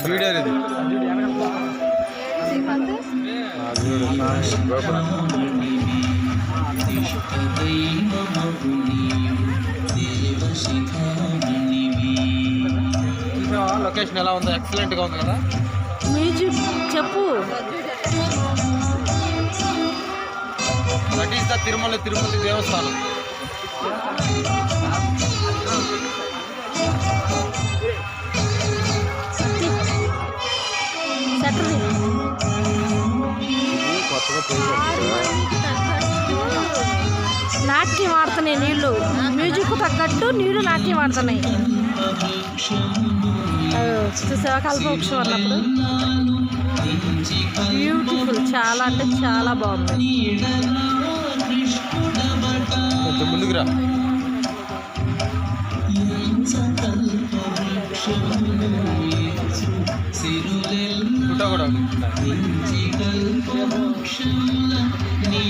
Video ఇది location ఎలా ఉందో ఎక్సలెంట్గా ఉంది కదా. మ్యూజిక్ చెప్పు. దట్ ఈస్ ద తిరుపతి దేవస్థానం. నాట్యం ఆడుతున్నాయి నీళ్ళు, మ్యూజిక్ తగ్గట్టు నీళ్ళు నాట్యం ఆడుతున్నాయి. చూసావా కల్పవృక్షం అన్నప్పుడు బ్యూటిఫుల్, చాలా అంటే చాలా బాగుంది. ముందుకురా ఫోటో కూడా